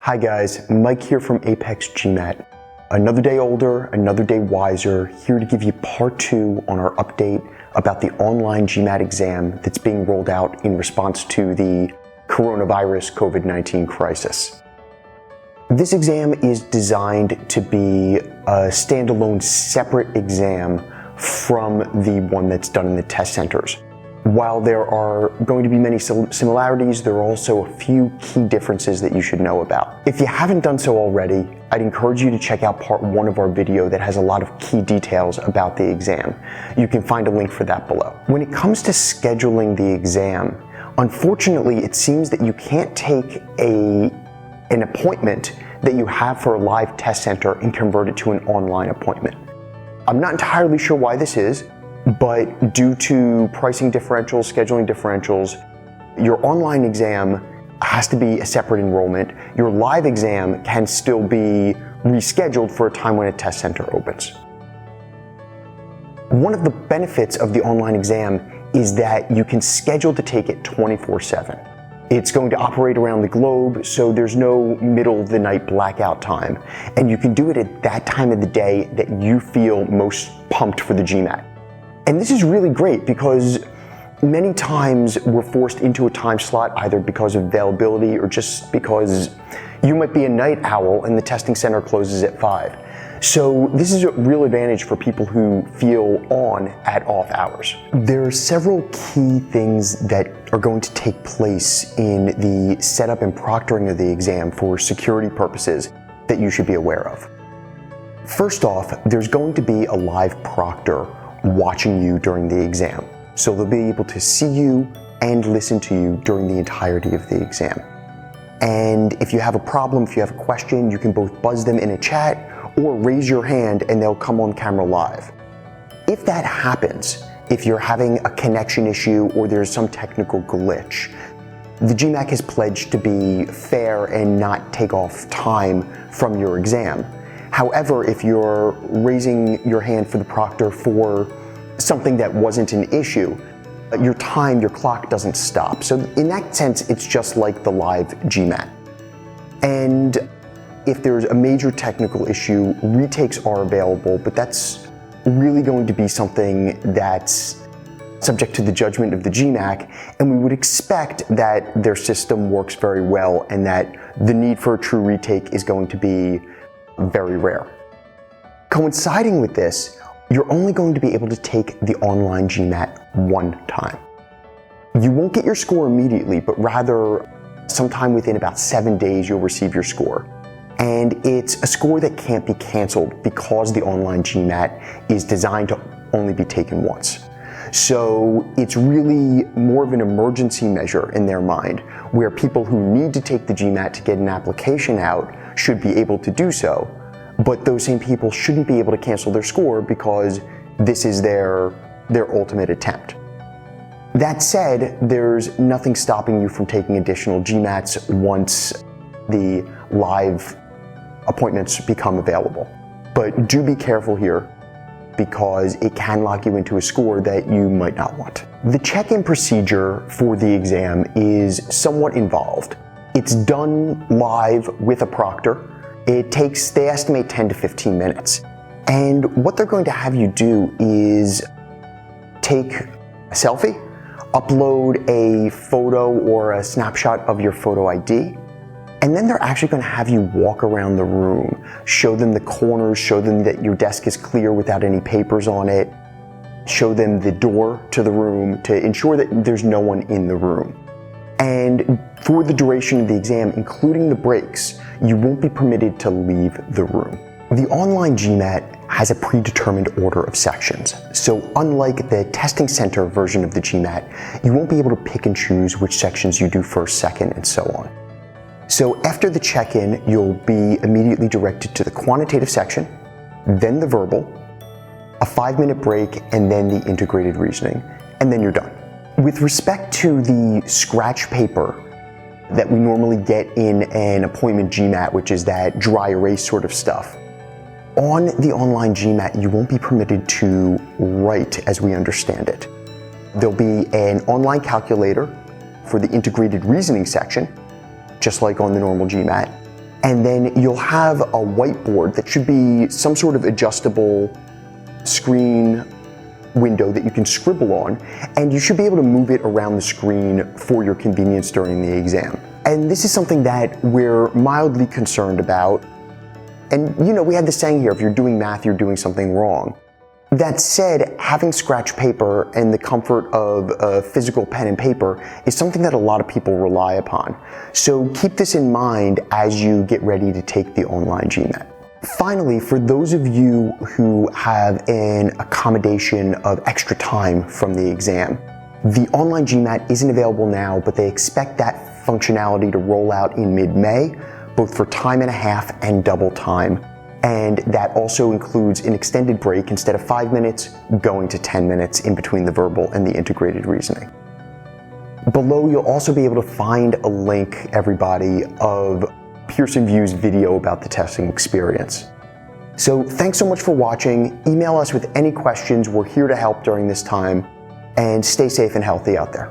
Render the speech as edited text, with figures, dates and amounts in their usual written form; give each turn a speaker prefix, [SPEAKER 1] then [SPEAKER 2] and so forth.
[SPEAKER 1] Hi guys, Mike here from ApexGMAT. Another day older, another day wiser, here to give you part 2 on our update about the online GMAT exam that's being rolled out in response to the coronavirus COVID-19 crisis. This exam is designed to be a standalone separate exam from the one that's done in the test centers. While there are going to be many similarities, there are also a few key differences that you should know about. If you haven't done so already, I'd encourage you to check out part 1 of our video that has a lot of key details about the exam. You can find a link for that below. When it comes to scheduling the exam, unfortunately, it seems that you can't take an appointment that you have for a live test center and convert it to an online appointment. I'm not entirely sure why this is, but due to pricing differentials, scheduling differentials, your online exam has to be a separate enrollment. Your live exam can still be rescheduled for a time when a test center opens. One of the benefits of the online exam is that you can schedule to take it 24/7. It's going to operate around the globe, so there's no middle of the night blackout time. And you can do it at that time of the day that you feel most pumped for the GMAT. And this is really great because many times we're forced into a time slot either because of availability or just because you might be a night owl and the testing center closes at 5. So this is a real advantage for people who feel on at off hours. There are several key things that are going to take place in the setup and proctoring of the exam for security purposes that you should be aware of. First off, there's going to be a live proctor watching you during the exam. So they'll be able to see you and listen to you during the entirety of the exam. And if you have a problem, if you have a question, you can both buzz them in a chat or raise your hand and they'll come on camera live. If that happens, if you're having a connection issue or there's some technical glitch, the GMAC has pledged to be fair and not take off time from your exam. However, if you're raising your hand for the proctor for something that wasn't an issue, your time, your clock doesn't stop. So in that sense, it's just like the live GMAT. And if there's a major technical issue, retakes are available, but that's really going to be something that's subject to the judgment of the GMAC, and we would expect that their system works very well and that the need for a true retake is going to be very rare. Coinciding with this, you're only going to be able to take the online GMAT one time. You won't get your score immediately, but rather sometime within about 7 days you'll receive your score. And it's a score that can't be canceled because the online GMAT is designed to only be taken once. So it's really more of an emergency measure in their mind, where people who need to take the GMAT to get an application out should be able to do so, but those same people shouldn't be able to cancel their score because this is their ultimate attempt. That said, there's nothing stopping you from taking additional GMATs once the live appointments become available. But do be careful here because it can lock you into a score that you might not want. The check-in procedure for the exam is somewhat involved. It's done live with a proctor. They estimate 10 to 15 minutes. And what they're going to have you do is take a selfie, upload a photo or a snapshot of your photo ID, and then they're actually going to have you walk around the room, show them the corners, show them that your desk is clear without any papers on it, show them the door to the room to ensure that there's no one in the room. And for the duration of the exam, including the breaks, you won't be permitted to leave the room. The online GMAT has a predetermined order of sections. So unlike the testing center version of the GMAT, you won't be able to pick and choose which sections you do first, second, and so on. So after the check-in, you'll be immediately directed to the quantitative section, then the verbal, a 5-minute break, and then the integrated reasoning, and then you're done. With respect to the scratch paper that we normally get in an appointment GMAT, which is that dry erase sort of stuff, on the online GMAT, you won't be permitted to write as we understand it. There'll be an online calculator for the integrated reasoning section, just like on the normal GMAT, And then you'll have a whiteboard that should be some sort of adjustable screen window that you can scribble on, and you should be able to move it around the screen for your convenience during the exam. And this is something that we're mildly concerned about. And we had the saying here, if you're doing math, you're doing something wrong. That said, having scratch paper and the comfort of a physical pen and paper is something that a lot of people rely upon. So keep this in mind as you get ready to take the online GMAT. Finally, for those of you who have an accommodation of extra time from the exam, the online GMAT isn't available now, but they expect that functionality to roll out in mid-May, both for time and a half and double time. And that also includes an extended break. Instead of 5 minutes, going to 10 minutes in between the verbal and the integrated reasoning. Below, you'll also be able to find a link, everybody, of Pearson VUE's video about the testing experience. So thanks so much for watching. Email us with any questions. We're here to help during this time. And stay safe and healthy out there.